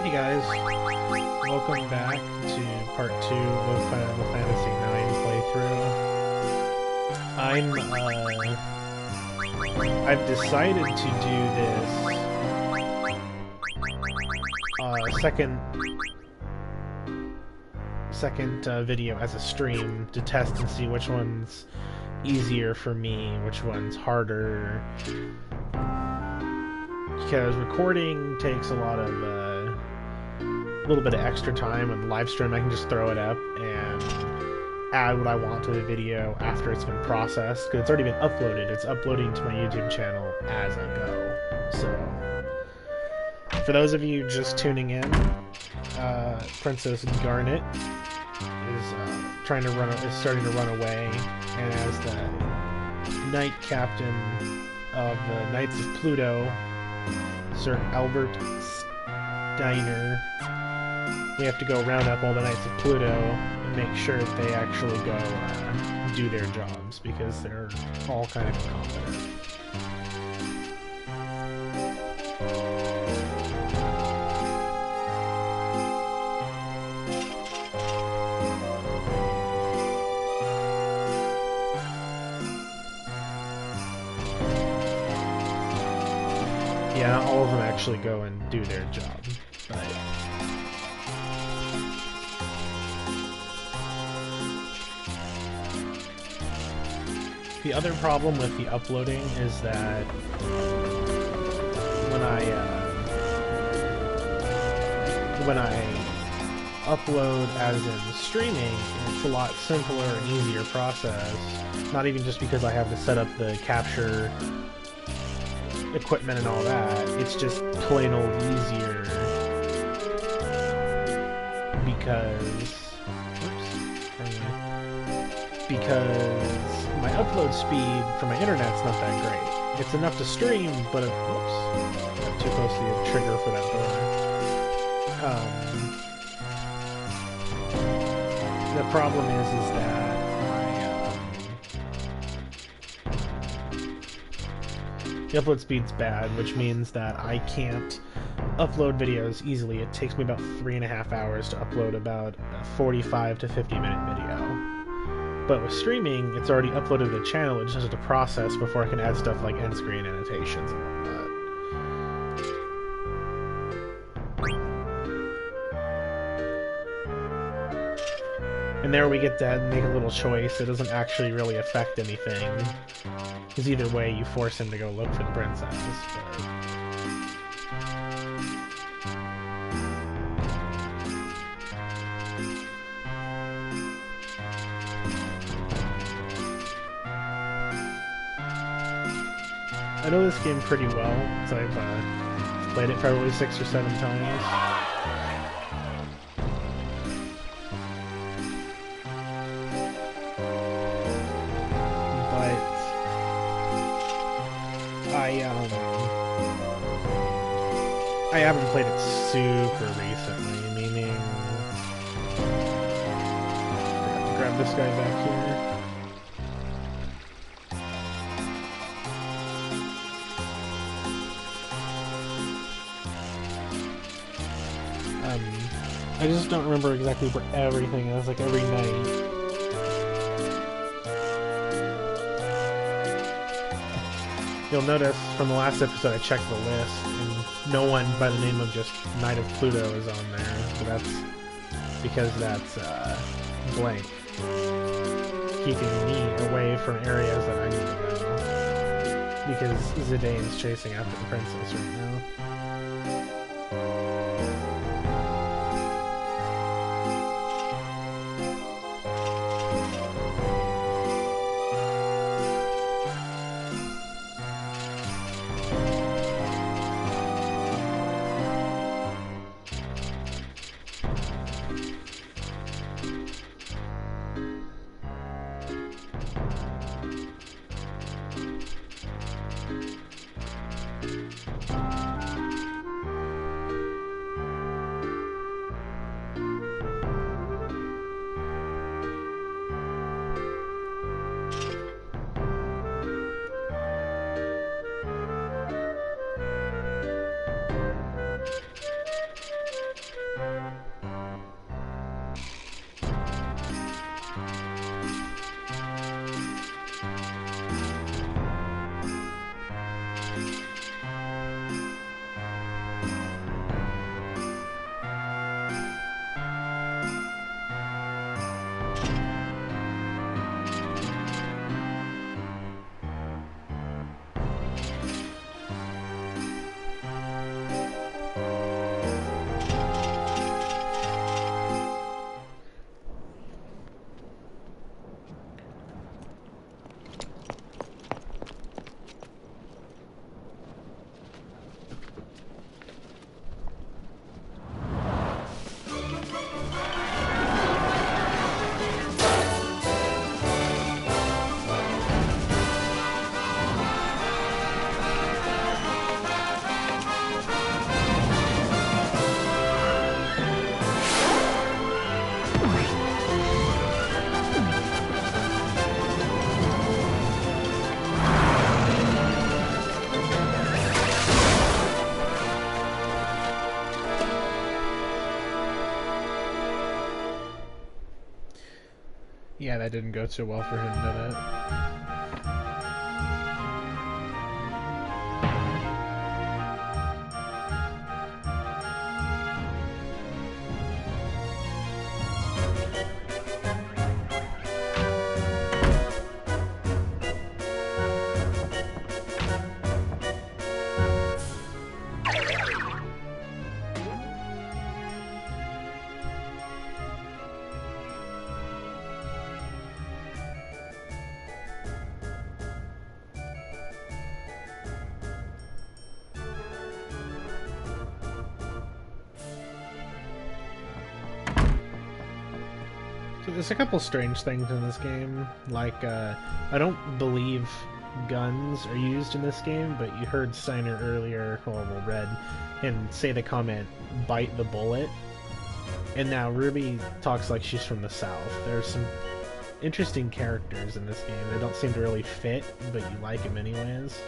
Hey guys, welcome back to part 2 of Final Fantasy IX playthrough. I've decided to do this second video as a stream to test and see which one's easier for me, which one's harder. Because recording takes a little bit of extra time, and live stream I can just throw it up and add what I want to the video after it's been processed, because it's already been uploaded. It's uploading to my YouTube channel as I go. So for those of you just tuning in, Princess Garnet is starting to run away, and as the Knight Captain of the Knights of Pluto, Sir Albert Steiner, we have to go round up all the Knights of Pluto and make sure that they actually go do their jobs, because they're all kind of incompetent. Yeah, all of them actually go and do their job, but the other problem with the uploading is that when I upload as in streaming, it's a lot simpler and easier process. Not even just because I have to set up the capture equipment and all that, it's just plain old easier because my upload speed for my internet's not that great. It's enough to stream, but got too close to the trigger for that door. The problem is that the upload speed's bad, which means that I can't upload videos easily. It takes me about 3.5 hours to upload about a 45 to 50 minute video. But with streaming, it's already uploaded to the channel. It just has to process before I can add stuff like end screen annotations and whatnot. And there we get to make a little choice. It doesn't actually really affect anything, because either way you force him to go look for the princess. But I know this game pretty well, because I've played it probably 6 or 7 times. I haven't played it super recently, meaning I have to grab this guy back here. I just don't remember exactly where everything is, like every night. You'll notice from the last episode I checked the list, and no one by the name of just Knight of Pluto is on there, so that's because that's blank, keeping me away from areas that I need to go, because Zidane's chasing after the princess right now. Yeah, that didn't go too well for him, did it? So there's a couple strange things in this game. Like, I don't believe guns are used in this game, but you heard Steiner earlier, or well, Red, and say the comment, bite the bullet. And now Ruby talks like she's from the South. There's some interesting characters in this game. They don't seem to really fit, but you like them anyways.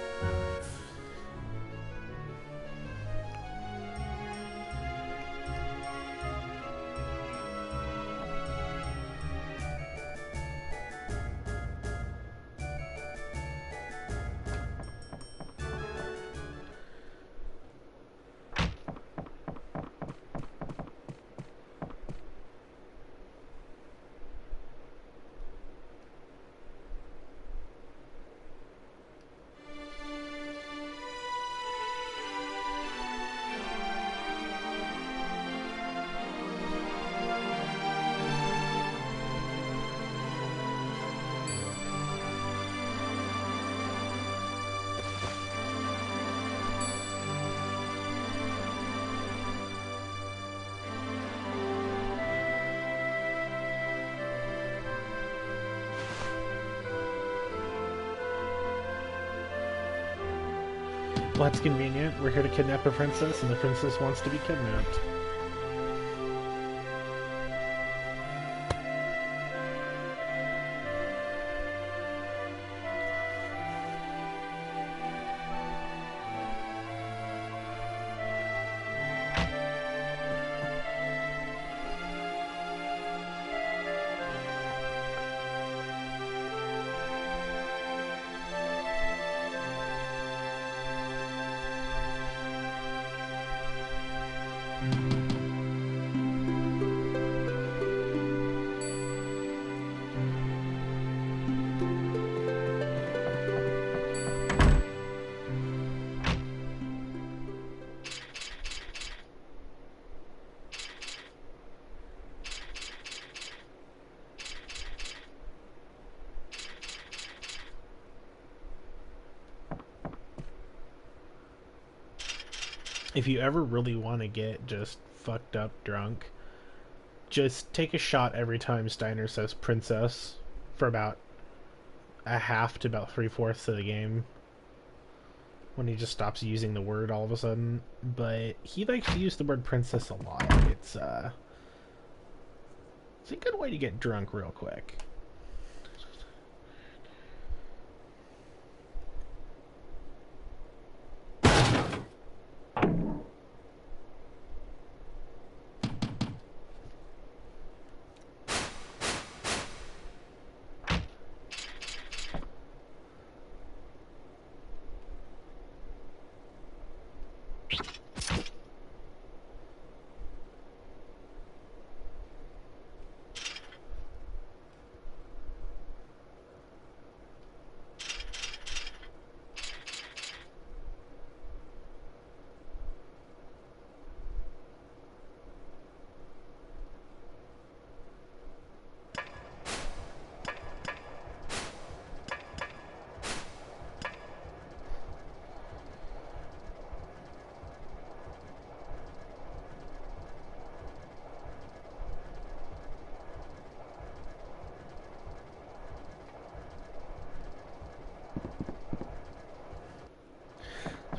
Well, that's convenient. We're here to kidnap a princess, and the princess wants to be kidnapped. If you ever really want to get just fucked up drunk, just take a shot every time Steiner says princess for about a half to about 3/4 of the game, when he just stops using the word all of a sudden. But he likes to use the word princess a lot. It's a good way to get drunk real quick.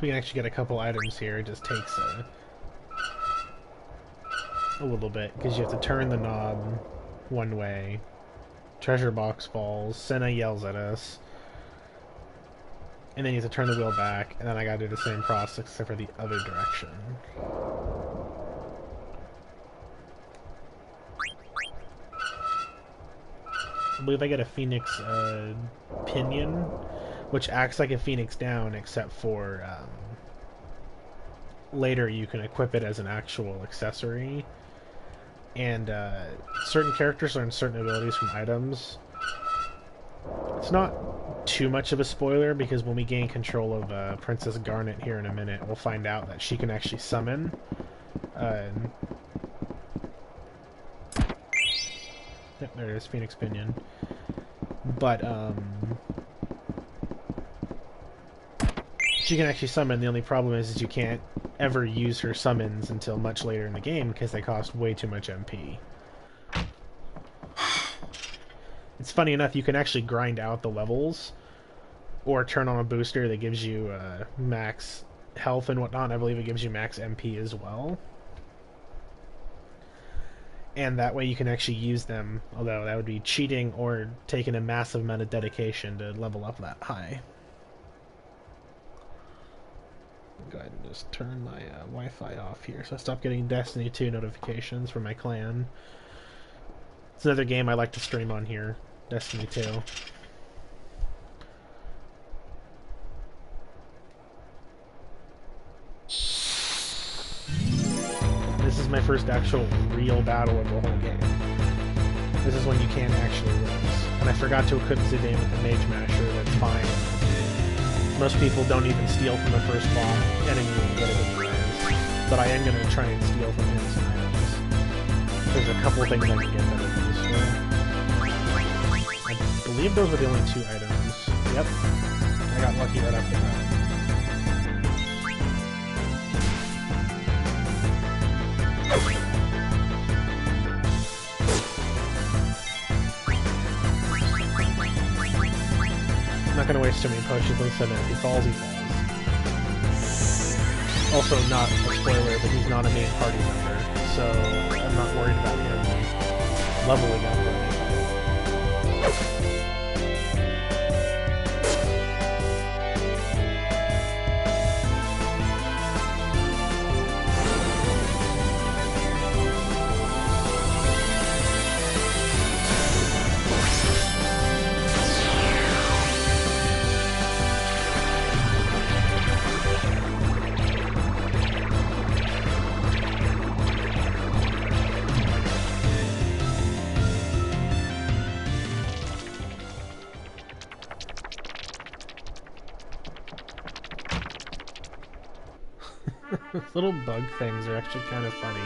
We can actually get a couple items here. It just takes a little bit, because you have to turn the knob one way. Treasure box falls. Senna yells at us. And then you have to turn the wheel back, and then I gotta do the same process except for the other direction. I believe I get a Phoenix pinion, which acts like a Phoenix down, except for later you can equip it as an actual accessory. And certain characters learn certain abilities from items. It's not too much of a spoiler, because when we gain control of Princess Garnet here in a minute, we'll find out that she can actually summon. Yep, there it is, Phoenix Pinion. But, she can actually summon. The only problem is you can't ever use her summons until much later in the game, because they cost way too much MP. It's funny enough, you can actually grind out the levels, or turn on a booster that gives you max health and whatnot. I believe it gives you max MP as well. And that way you can actually use them, although that would be cheating or taking a massive amount of dedication to level up that high. Go ahead and just turn my Wi-Fi off here, so I stop getting Destiny 2 notifications from my clan. It's another game I like to stream on here, Destiny 2. This is my first actual real battle of the whole game. This is when you can't actually lose. And I forgot to equip Zidane with the Mage Masher, that's fine. Most people don't even steal from the first boss enemy and get a good prize. But I am going to try and steal from him some items. There's a couple things I can get that are useful. I believe those were the only 2 items. Yep. I got lucky right off the bat. I'm not going to waste too many potions. Like I said, if he falls, he falls. Also, not a spoiler, but he's not a main party member, so I'm not worried about him leveling up or anything. Little bug things are actually kind of funny.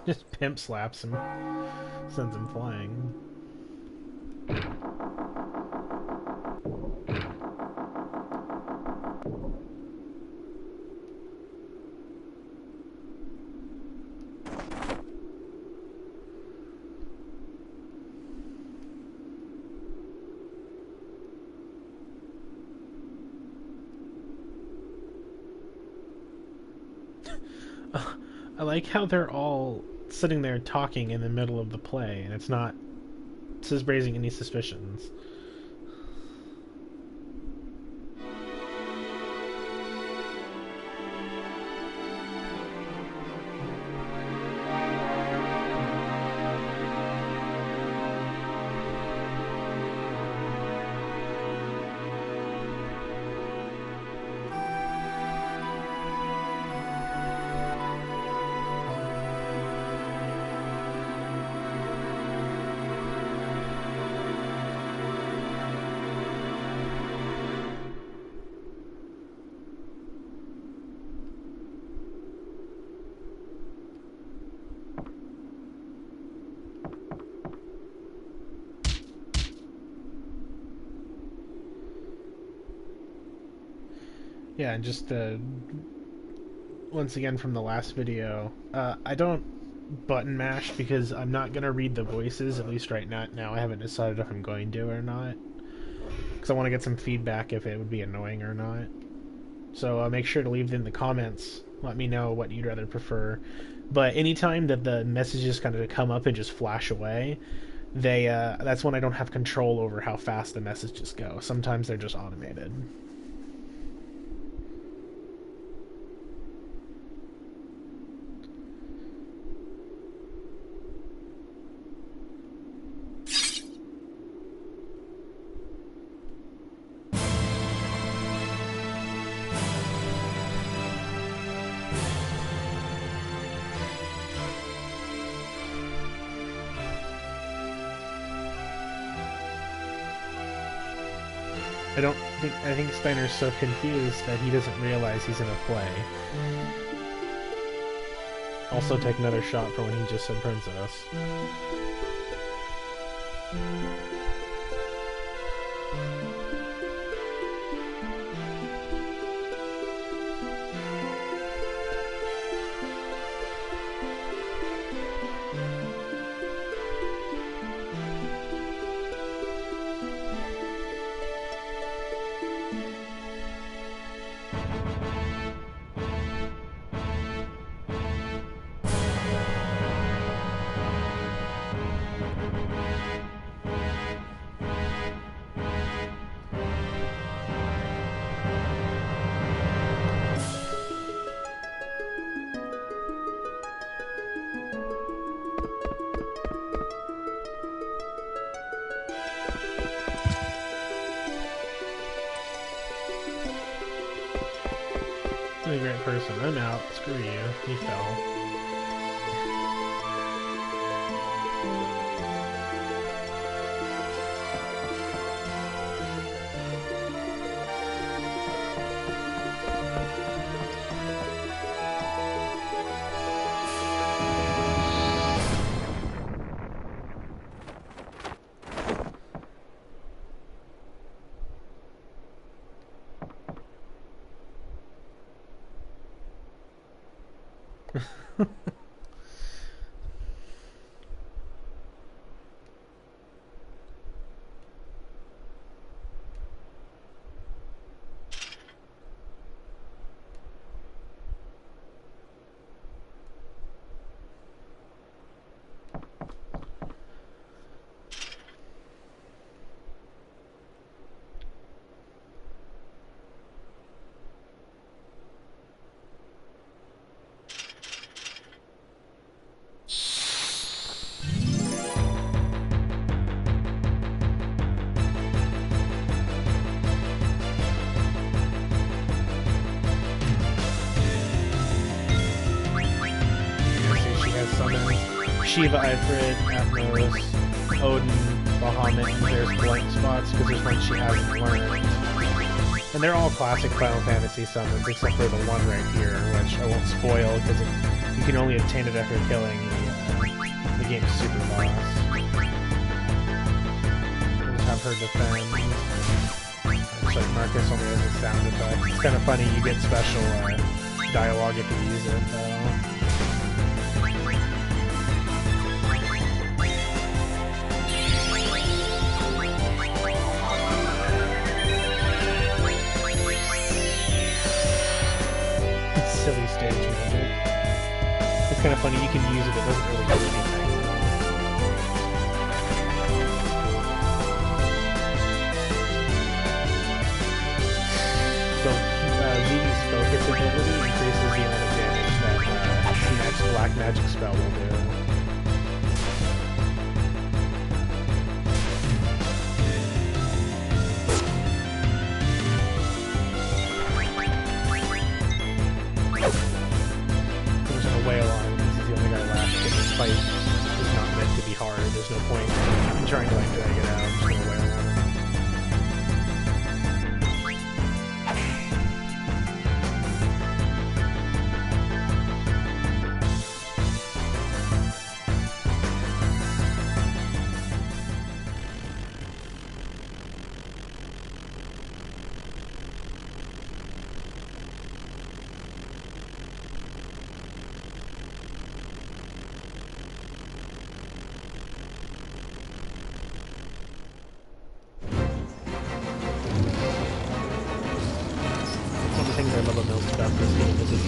Just pimp slaps him, sends him flying. I like how they're all sitting there talking in the middle of the play, and it's not raising any suspicions. Yeah, and just once again from the last video, I don't button mash because I'm not gonna read the voices, at least right now. I haven't decided if I'm going to or not, because I want to get some feedback if it would be annoying or not. So make sure to leave it in the comments. Let me know what you'd rather prefer. But anytime that the messages kind of come up and just flash away, that's when I don't have control over how fast the messages go. Sometimes they're just automated. I think Steiner's so confused that he doesn't realize he's in a play. Also take another shot for when he just said princess. I'm a great person. I'm out. Screw you. He fell. Shiva, Ifrit, Athnos, Odin, Bahamut, and there's blank spots because there's ones she hasn't learned. And they're all classic Final Fantasy summons except for the one right here, which I won't spoil because you can only obtain it after killing the game's super boss. We'll just have her defend. Looks like Marcus only has a sound effect. It's kind of funny, you get special dialogue if you use it, though. Silly stage magic. It's kind of funny, you can use it, it doesn't really do anything. So, Vivi's focus ability increases the amount of damage that the next black magic spell will do. Way along. This is the only guy left, but this fight is not meant to be hard. There's no point in trying to like drag it out. I'm just gonna wail on it.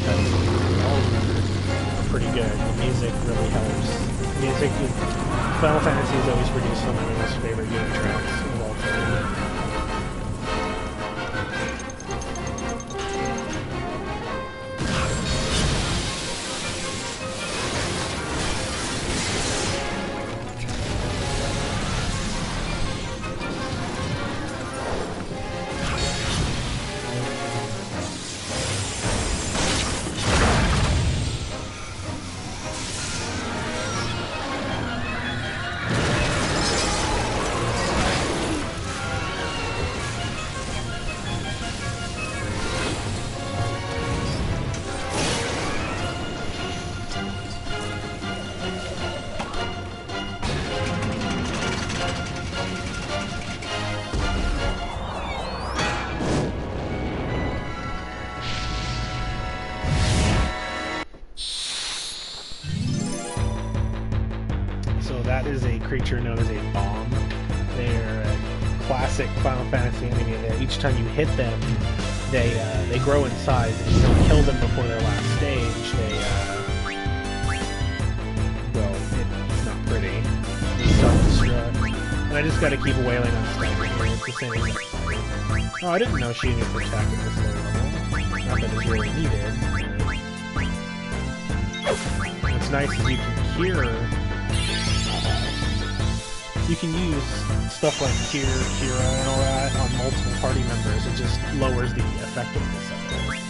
cutscenes. All of them are pretty good. The music really helps. Music, Final Fantasy has always produced some of my most favorite game tracks of all time. That is a creature known as a bomb. They're a classic Final Fantasy enemy that each time you hit them, they grow in size. If you don't kill them before their last stage, well, it's not pretty. They self-destruct. And I just gotta keep wailing on stuff. It's the same as oh, I didn't know she needed Protect at this low level. Not that it's really needed. What's nice is you can hear. You can use stuff like Kira and all that on multiple party members. It just lowers the effectiveness of it.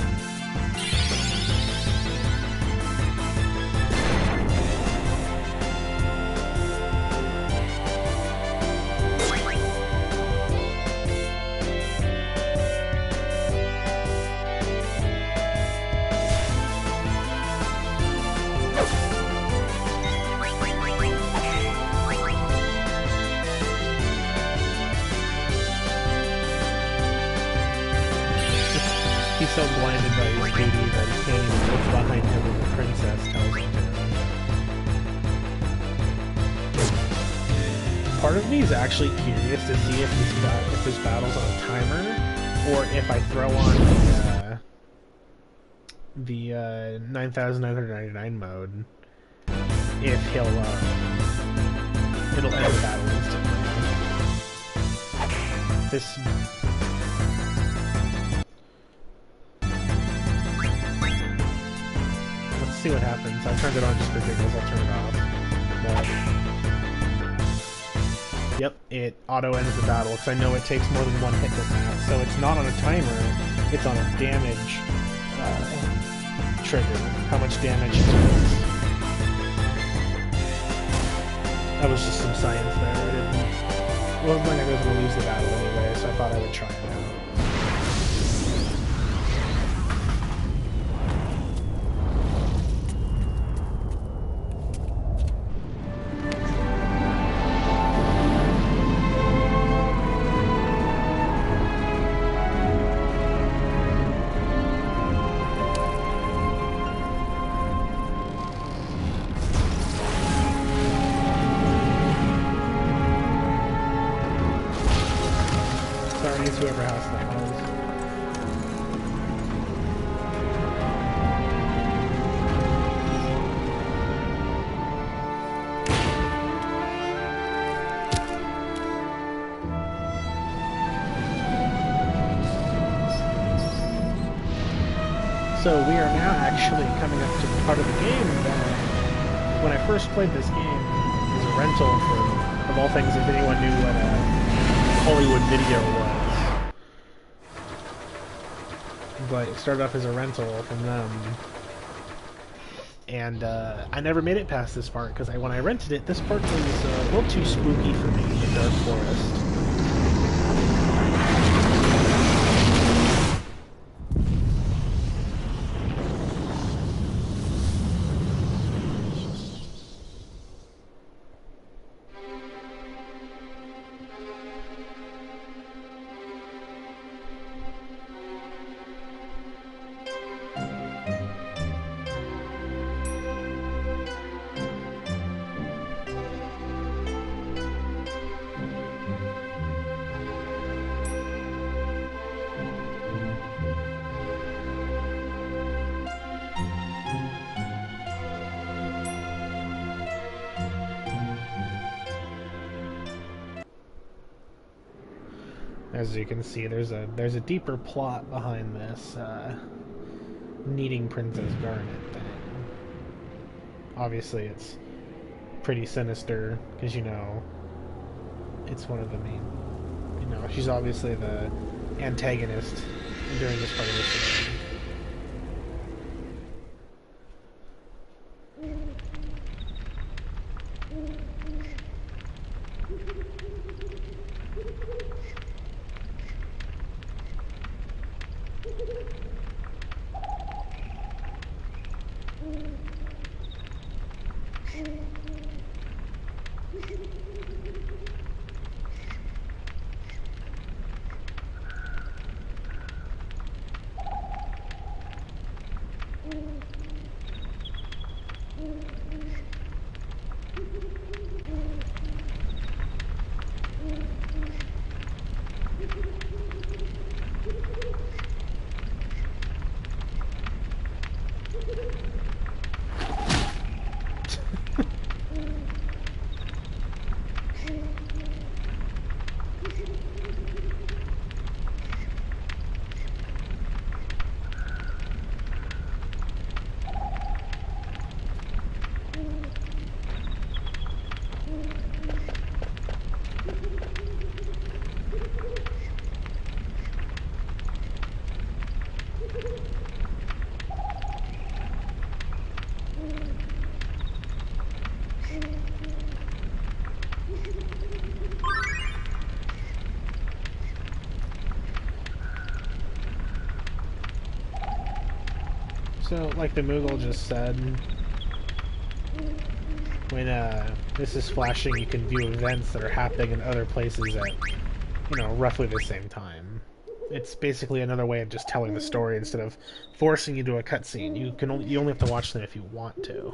He's so blinded by his duty that he can't even look behind him when the princess tells him to. Part of me is actually curious to see if this battle's on a timer, or if I throw on the 9999 mode, if it'll end the battle instantly. This. See what happens. I turned it on just for giggles. I'll turn it off. But yep, it auto ends the battle because I know it takes more than one hit with that. So it's not on a timer. It's on a damage trigger. How much damage it does. That was just some science there. It wasn't like I was going to lose the battle anyway, so I thought I would try it out. Whoever house that was. So we are now actually coming up to the part of the game that, when I first played this game, it was a rental for, of all things, if anyone knew what a Hollywood Video was. But it started off as a rental from them, and I never made it past this part because when I rented it, this part was a little too spooky for me, the Dark Forest. As you can see, there's a deeper plot behind this needing Princess Garnet thing. Obviously, it's pretty sinister because it's one of the main. She's obviously the antagonist during this part of the story. So, like the Moogle just said, when this is flashing, you can view events that are happening in other places at, roughly the same time. It's basically another way of just telling the story instead of forcing you to a cutscene. You only have to watch them if you want to.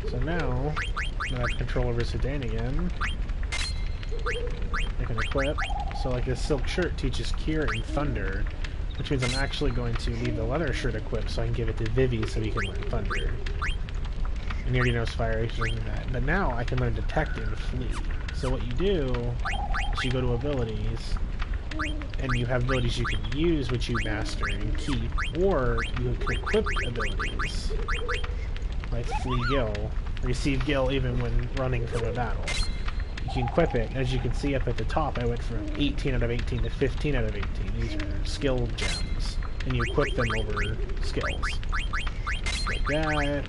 So now I have control over Zidane again. I can equip. So like this silk shirt teaches Cure and Thunder, which means I'm actually going to leave the leather shirt equipped so I can give it to Vivi so he can learn Thunder. And he already knows Fire, he should that. But now I can learn Detect and Flee. So what you do is you go to abilities, and you have abilities you can use, which you master and keep, or you can equip abilities, like Flee Gil, receive Gil even when running from a battle. You can equip it. As you can see up at the top, I went from 18 out of 18 to 15 out of 18. These are skill gems, and you equip them over skills. Like that.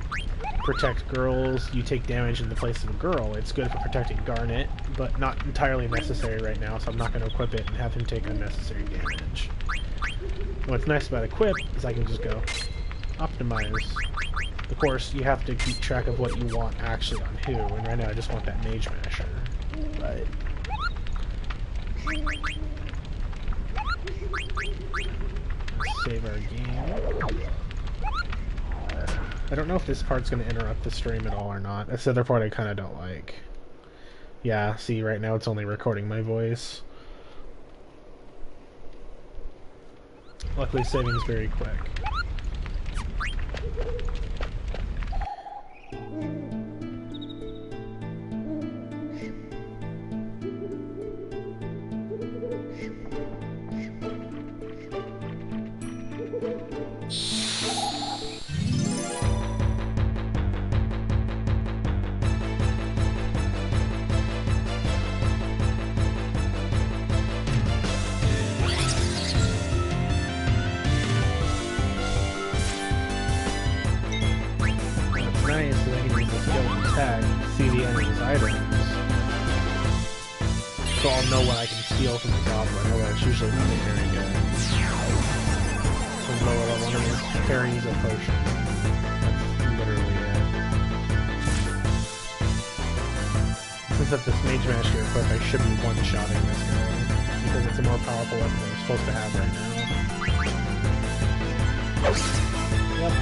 Protect girls. You take damage in the place of a girl. It's good for protecting Garnet, but not entirely necessary right now, so I'm not going to equip it and have him take unnecessary damage. What's nice about equip is I can just go optimize. Of course, you have to keep track of what you want actually on who, and right now I just want that Mage Masher. But let's save our game. I don't know if this part's going to interrupt the stream at all or not. That's the other part I kind of don't like. Yeah, see, right now it's only recording my voice. Luckily, saving's very quick. Nice, so I can use the skill and attack, see the enemy's items. So I'll know what I can steal from the goblin, although it's usually not very good. So lower level enemies carries a potion. That's literally it. Since I've this Mage Master equipped, I should be one-shotting this guy, because it's a more powerful weapon than I'm supposed to have right now. Yep.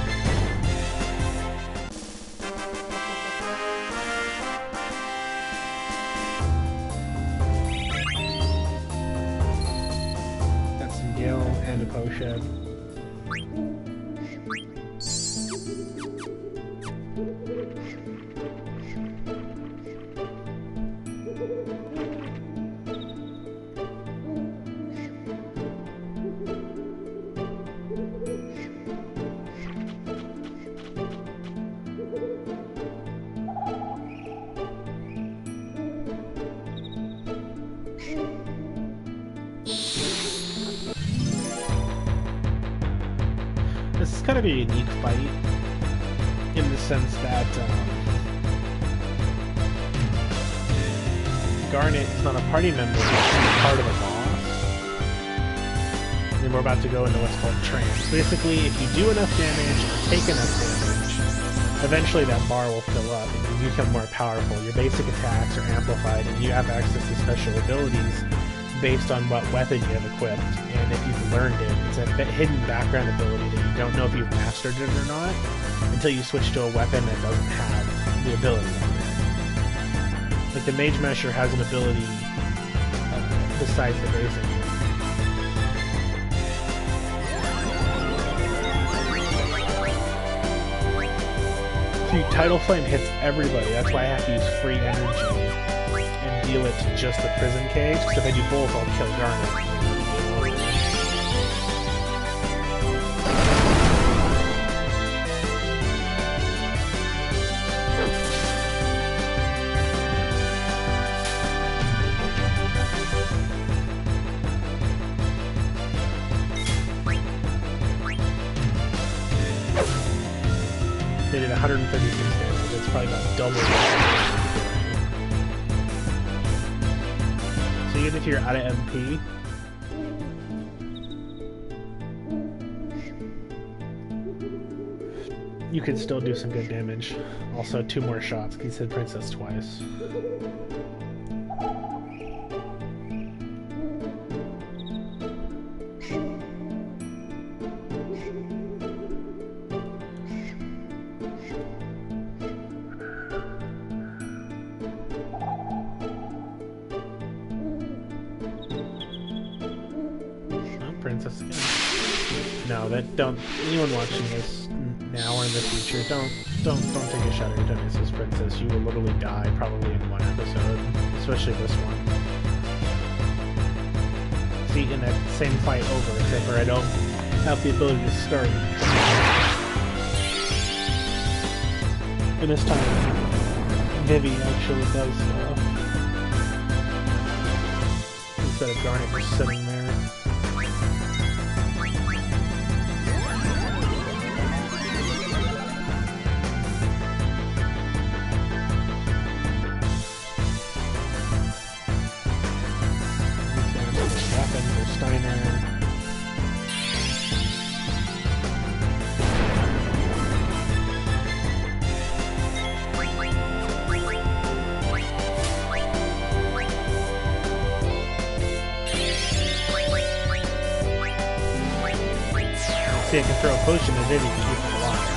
This is kind of a unique fight in the sense that Garnet is not a party member, he's part of a boss. And we're about to go into what's called trance. Basically, if you do enough damage or take enough damage, eventually that bar will fill up and you become more powerful. Your basic attacks are amplified and you have access to special abilities based on what weapon you have equipped, and if you've learned it. It's a hidden background ability that you don't know if you've mastered it or not until you switch to a weapon that doesn't have the ability on it. Like the Mage Mesher has an ability besides the basic. See, Tidal Flame hits everybody, that's why I have to use free energy and deal it to just the prison cage, because if I do both, I'll kill Garnet. They did 136 damage, it's probably about double that. So even if you're out of MP, you can still do some good damage. Also, 2 more shots, because he said Princess twice. Princess again. No, don't. Anyone watching this now or in the future, don't take a shot every time it says Princess. You will literally die probably in one episode, especially this one. See, in that same fight over, except for I don't have the ability to start. And this time, Vivi actually does, instead of Garnet just sitting there. See, I can throw a potion at Vivi to keep him alive.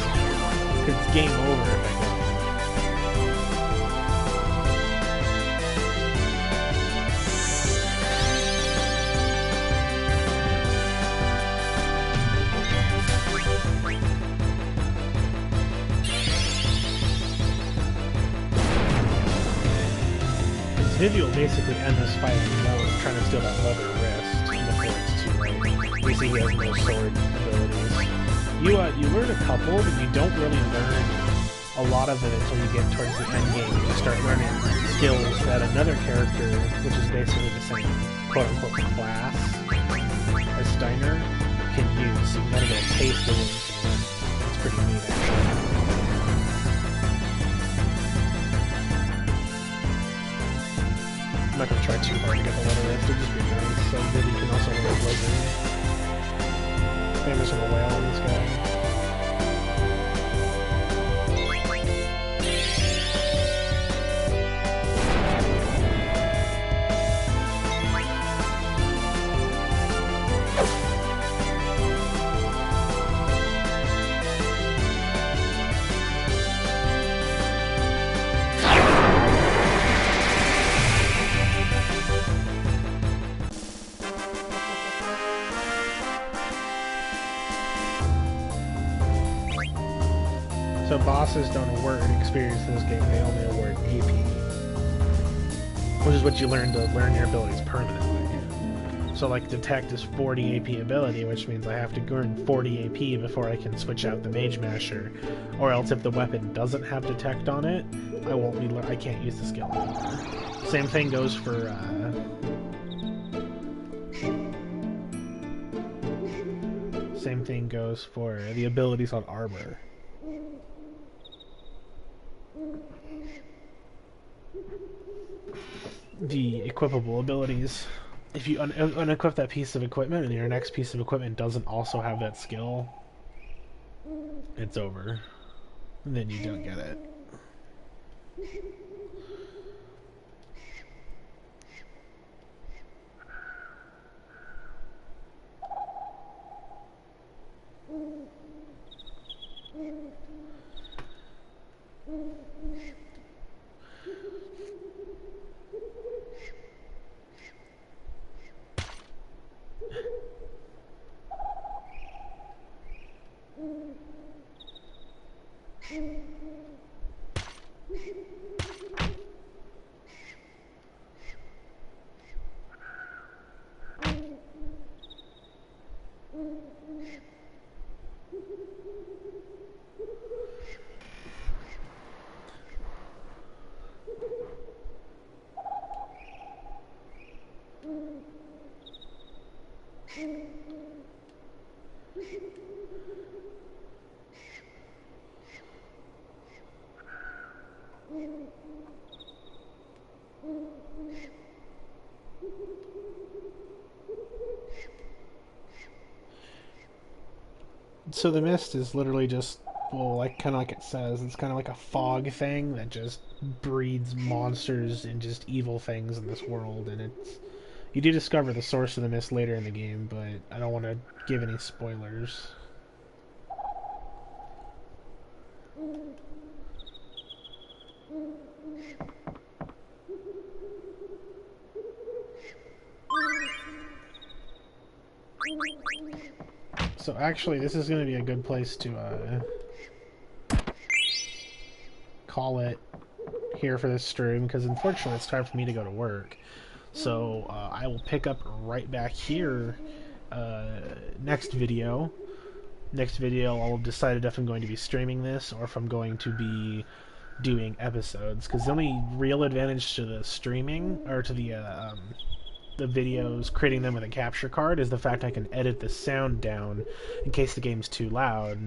Because it's game over if I go. Because Vivi will basically end this fight alone, trying to steal that leather wrist before it's too late. Basically, he has no sword abilities. You learn a couple, but you don't really learn a lot of it until you get towards the end game. You start learning skills that another character, which is basically the same quote-unquote class as Steiner, can use. So you gotta get a taste of it. It's pretty neat, actually. I'm not gonna try too hard to get the letter wrist, it'll just be nice. So Vivi can also learn Blizzard. Famous of a whale on this guy. So bosses don't award experience in this game, they only award AP. Which is what you learn to learn your abilities permanently. So like Detect is 40 AP ability, which means I have to earn 40 AP before I can switch out the Mage Masher. Or else if the weapon doesn't have Detect on it, I can't use the skill anymore. Same thing goes for same thing goes for the abilities on armor. The equipable abilities. If you unequip that piece of equipment and your next piece of equipment doesn't also have that skill, it's over. And then you don't get it. So the mist is literally just, well, like kind of like it says, it's kind of like a fog thing that just breeds monsters and just evil things in this world, and it's you do discover the source of the mist later in the game, but I don't want to give any spoilers. So actually, this is going to be a good place to call it here for this stream, because unfortunately it's time for me to go to work. So I will pick up right back here next video. Next video I'll decide if I'm going to be streaming this or if I'm going to be doing episodes, because the only real advantage to the streaming, or to the videos, creating them with a capture card, is the fact I can edit the sound down in case the game's too loud.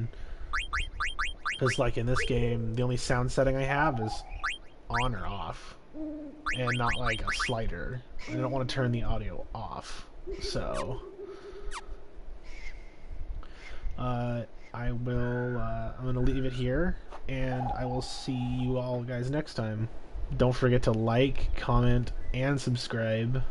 Because like in this game, the only sound setting I have is on or off, and not like a slider. I don't want to turn the audio off, so I'm gonna leave it here, and I will see you all guys next time. Don't forget to like, comment, and subscribe.